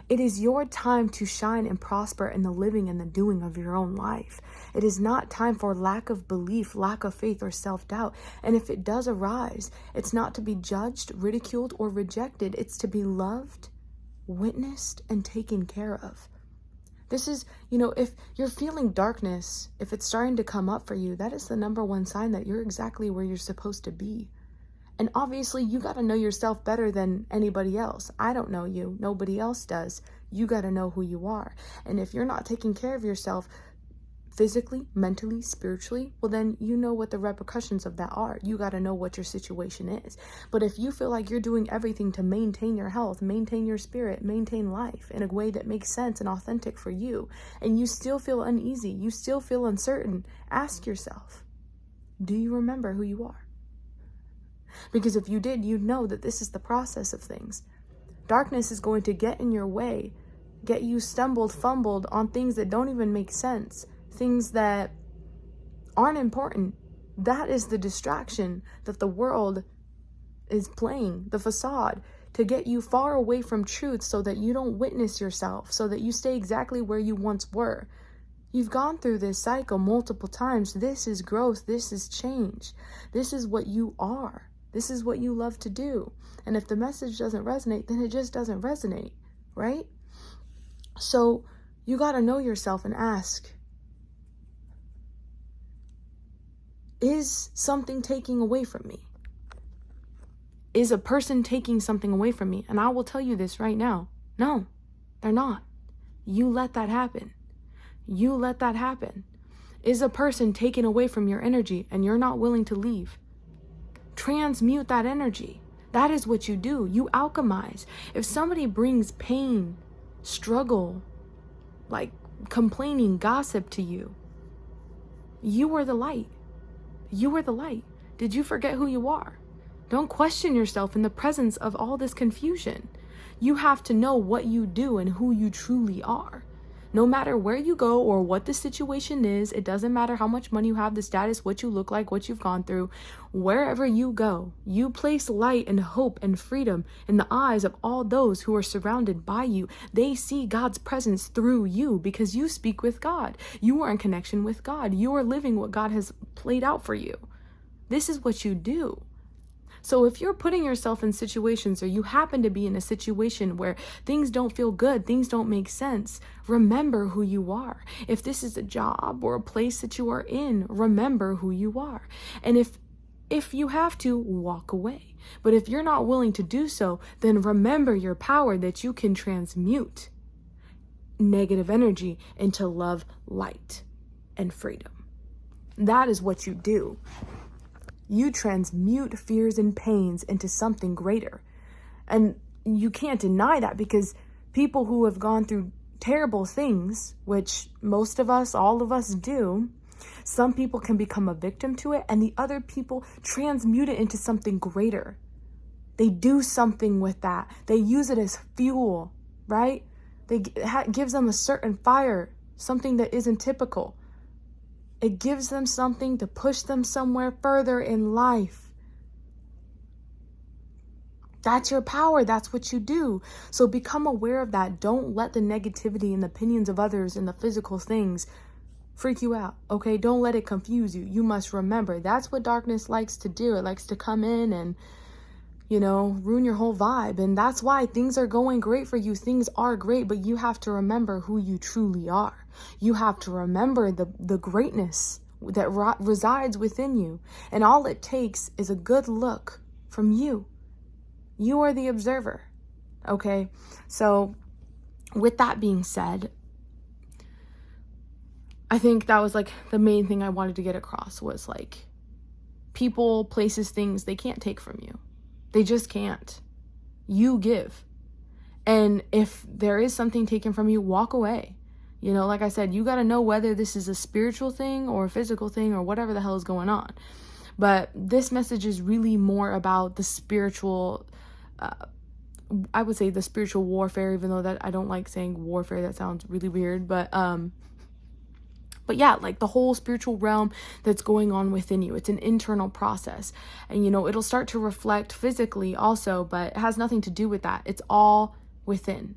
It is your time to shine and prosper in the living and the doing of your own life. It is not time for lack of belief, lack of faith, or self-doubt. And if it does arise, it's not to be judged, ridiculed, or rejected. It's to be loved, witnessed, and taken care of. This is, if you're feeling darkness, if it's starting to come up for you, that is the number one sign that you're exactly where you're supposed to be. And obviously, you got to know yourself better than anybody else. I don't know you. Nobody else does. You got to know who you are. And if you're not taking care of yourself physically, mentally, spiritually, well, then you know what the repercussions of that are. You got to know what your situation is. But if you feel like you're doing everything to maintain your health, maintain your spirit, maintain life in a way that makes sense and authentic for you, and you still feel uneasy, you still feel uncertain, ask yourself, do you remember who you are? Because if you did, you'd know that this is the process of things. Darkness is going to get in your way, get you stumbled, fumbled on things that don't even make sense, things that aren't important. That is the distraction that the world is playing, the facade, to get you far away from truth so that you don't witness yourself, so that you stay exactly where you once were. You've gone through this cycle multiple times. This is growth. This is change. This is what you are. This is what you love to do. And if the message doesn't resonate, then it just doesn't resonate, right? So you got to know yourself and ask, is something taking away from me? Is a person taking something away from me? And I will tell you this right now. No, they're not. You let that happen. You let that happen. Is a person taking away from your energy and you're not willing to leave? Transmute that energy. That is what you do. You alchemize. If somebody brings pain, struggle, like complaining, gossip to you, you are the light. You are the light. Did you forget who you are? Don't question yourself in the presence of all this confusion. You have to know what you do and who you truly are. No matter where you go or what the situation is, it doesn't matter how much money you have, the status, what you look like, what you've gone through. Wherever you go, you place light and hope and freedom in the eyes of all those who are surrounded by you. They see God's presence through you because you speak with God. You are in connection with God. You are living what God has played out for you. This is what you do. So if you're putting yourself in situations or you happen to be in a situation where things don't feel good, things don't make sense, remember who you are. If this is a job or a place that you are in, remember who you are. And if you have to, walk away. But if you're not willing to do so, then remember your power that you can transmute negative energy into love, light, and freedom. That is what you do. You transmute fears and pains into something greater. And you can't deny that because people who have gone through terrible things, which most of us, all of us do, some people can become a victim to it and the other people transmute it into something greater. They do something with that. They use it as fuel, right? It gives them a certain fire, something that isn't typical. It gives them something to push them somewhere further in life. That's your power. That's what you do. So become aware of that. Don't let the negativity and the opinions of others and the physical things freak you out. Okay? Don't let it confuse you. You must remember that's what darkness likes to do. It likes to come in and, ruin your whole vibe. And that's why things are going great for you. Things are great, but you have to remember who you truly are. You have to remember the greatness that resides within you. And all it takes is a good look from you. You are the observer. Okay? So with that being said, I think that was like the main thing I wanted to get across was like people, places, things they can't take from you. They just can't. You give. And if there is something taken from you, walk away. Like I said, you got to know whether this is a spiritual thing or a physical thing or whatever the hell is going on. But this message is really more about the spiritual, I would say the spiritual warfare, even though that I don't like saying warfare. That sounds really weird. But yeah, like the whole spiritual realm that's going on within you. It's an internal process. And, it'll start to reflect physically also, but it has nothing to do with that. It's all within.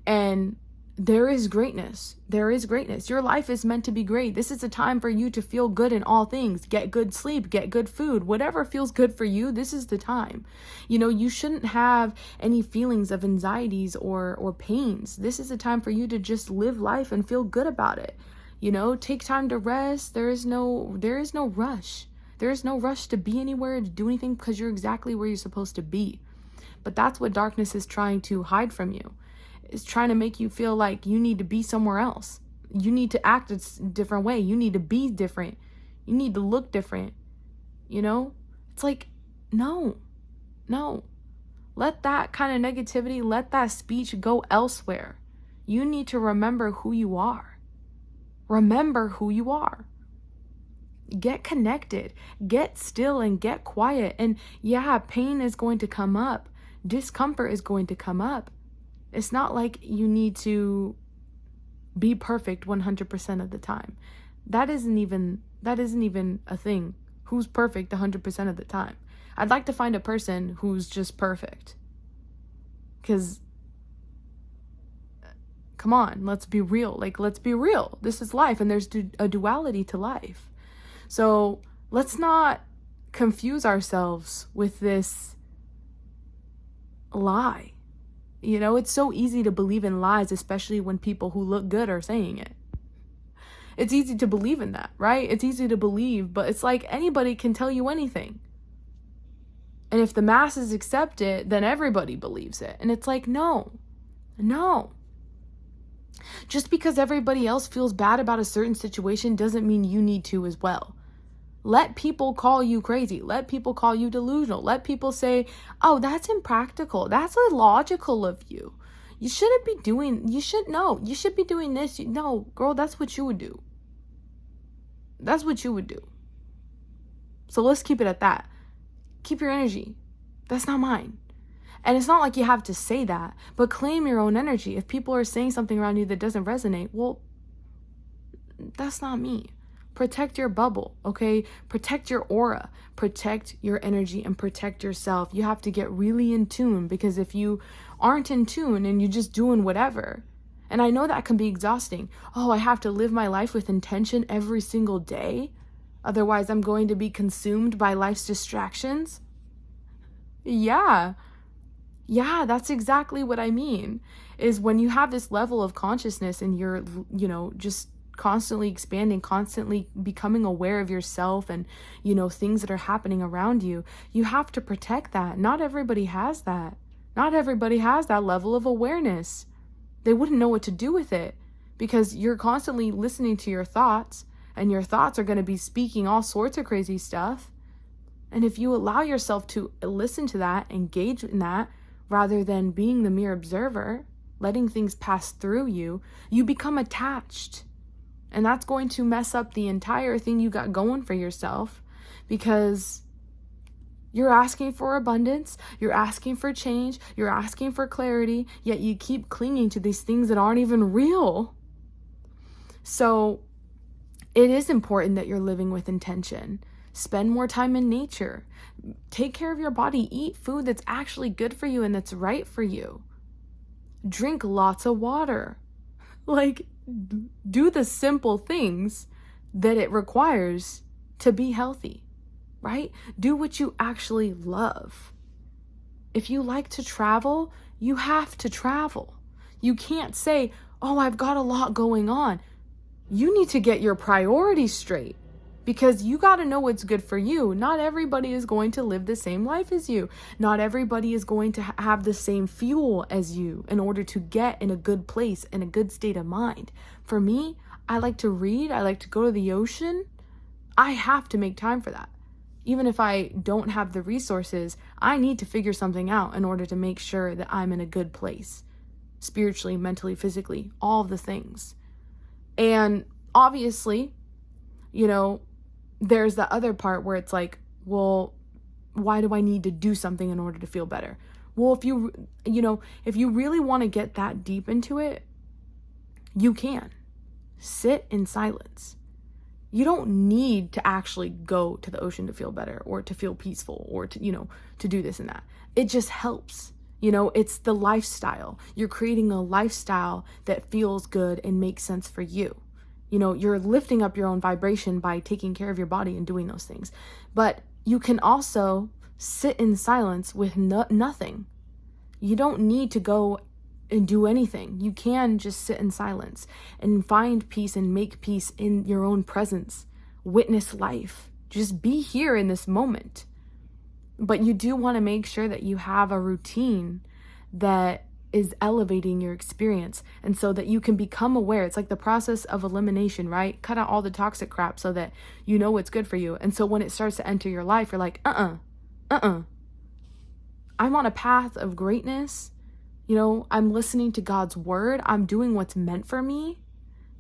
And there is greatness. There is greatness. Your life is meant to be great. This is a time for you to feel good in all things. Get good sleep, get good food, whatever feels good for you. This is the time. You shouldn't have any feelings of anxieties or pains. This is a time for you to just live life and feel good about it. Take time to rest. There is no rush. There is no rush to be anywhere, to do anything, because you're exactly where you're supposed to be. But that's what darkness is trying to hide from you. It's trying to make you feel like you need to be somewhere else. You need to act a different way. You need to be different. You need to look different. It's like, no. Let that kind of negativity, let that speech go elsewhere. You need to remember who you are. Remember who you are. Get connected. Get still and get quiet. And yeah, pain is going to come up. Discomfort is going to come up. It's not like you need to be perfect 100% of the time. That isn't even a thing. Who's perfect 100% of the time? I'd like to find a person who's just perfect. Because, come on, let's be real. Let's be real. This is life, and there's a duality to life. So let's not confuse ourselves with this lie. It's so easy to believe in lies, especially when people who look good are saying it. It's easy to believe in that, right? It's easy to believe, but it's like anybody can tell you anything. And if the masses accept it, then everybody believes it. And it's like, no. Just because everybody else feels bad about a certain situation doesn't mean you need to as well. Let people call you crazy. Let people call you delusional. Let people say, oh, that's impractical. That's illogical of you. You should be doing this. No, girl, that's what you would do. That's what you would do. So let's keep it at that. Keep your energy. That's not mine. And it's not like you have to say that, but claim your own energy. If people are saying something around you that doesn't resonate, well, that's not me. Protect your bubble, okay? Protect your aura, protect your energy, and protect yourself. You have to get really in tune, because if you aren't in tune and you're just doing whatever, and I know that can be exhausting. Oh, I have to live my life with intention every single day. Otherwise, I'm going to be consumed by life's distractions. Yeah, that's exactly what I mean, is when you have this level of consciousness and you're, just constantly expanding, constantly becoming aware of yourself and, things that are happening around you, you have to protect that. Not everybody has that. Not everybody has that level of awareness. They wouldn't know what to do with it, because you're constantly listening to your thoughts, and your thoughts are going to be speaking all sorts of crazy stuff. And if you allow yourself to listen to that, engage in that, rather than being the mere observer, letting things pass through you, you become attached. And that's going to mess up the entire thing you got going for yourself, because you're asking for abundance, you're asking for change, you're asking for clarity, yet you keep clinging to these things that aren't even real. So it is important that you're living with intention. Spend more time in nature. Take care of your body. Eat food that's actually good for you and that's right for you. Drink lots of water. Do the simple things that it requires to be healthy, right? Do what you actually love. If you like to travel, you have to travel. You can't say, oh, I've got a lot going on. You need to get your priorities straight, because you got to know what's good for you. Not everybody is going to live the same life as you. Not everybody is going to have the same fuel as you in order to get in a good place and a good state of mind. For me, I like to read. I like to go to the ocean. I have to make time for that. Even if I don't have the resources, I need to figure something out in order to make sure that I'm in a good place. Spiritually, mentally, physically, all the things. And obviously, there's the other part where it's like, well, why do I need to do something in order to feel better? Well, if you really want to get that deep into it, you can. Sit in silence. You don't need to actually go to the ocean to feel better or to feel peaceful or to do this and that. It just helps. You know, it's the lifestyle. You're creating a lifestyle that feels good and makes sense for you. You know, you're lifting up your own vibration by taking care of your body and doing those things. But you can also sit in silence with nothing. You don't need to go and do anything. You can just sit in silence and find peace and make peace in your own presence. Witness life. Just be here in this moment. But you do want to make sure that you have a routine that is elevating your experience, and so that you can become aware. It's like the process of elimination, right? Cut out all the toxic crap so that you know what's good for you. And so when it starts to enter your life, you're like, I'm on a path of greatness. You know, I'm listening to God's word. I'm doing what's meant for me.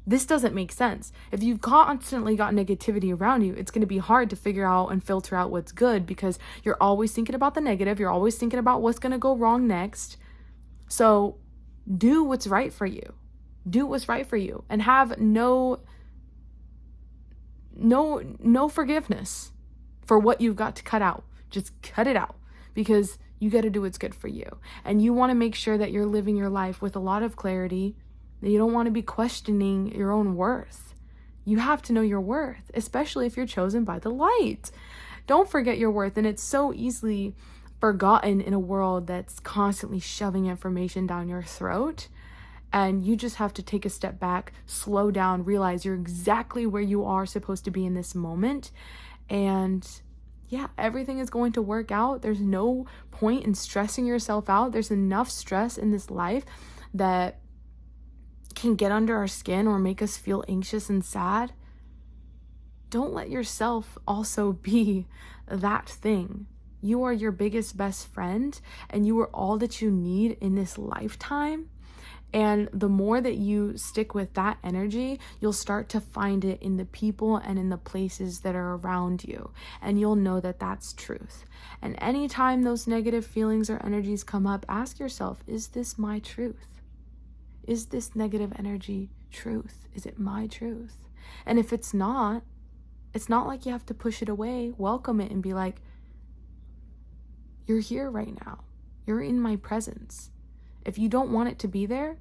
This doesn't make sense. If you've constantly got negativity around you, it's going to be hard to figure out and filter out what's good, because you're always thinking about the negative. You're always thinking about what's going to go wrong next. So do what's right for you. Do what's right for you, and have no forgiveness for what you've got to cut out. Just cut it out, because you got to do what's good for you. And you want to make sure that you're living your life with a lot of clarity, that you don't want to be questioning your own worth. You have to know your worth, especially if you're chosen by the light. Don't forget your worth. And it's so easily forgotten in a world that's constantly shoving information down your throat. And you just have to take a step back, slow down, realize you're exactly where you are supposed to be in this moment. And yeah, everything is going to work out. There's no point in stressing yourself out. There's enough stress in this life that can get under our skin or make us feel anxious and sad. Don't let yourself also be that thing. You are your biggest best friend, and you are all that you need in this lifetime. And the more that you stick with that energy, you'll start to find it in the people and in the places that are around you. And you'll know that that's truth. And anytime those negative feelings or energies come up, ask yourself, is this my truth? Is this negative energy truth? Is it my truth? And if it's not like you have to push it away. Welcome it and be like, you're here right now. You're in my presence. If you don't want it to be there,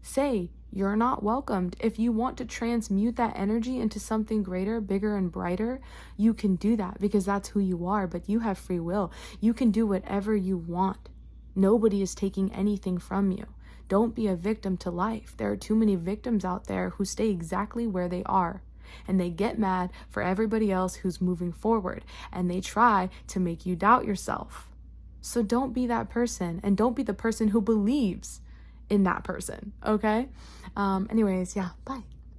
say you're not welcomed. If you want to transmute that energy into something greater, bigger, and brighter, you can do that, because that's who you are. But you have free will. You can do whatever you want. Nobody is taking anything from you. Don't be a victim to life. There are too many victims out there who stay exactly where they are. And they get mad for everybody else who's moving forward. And they try to make you doubt yourself. So don't be that person, and don't be the person who believes in that person, okay? Anyways, yeah, bye.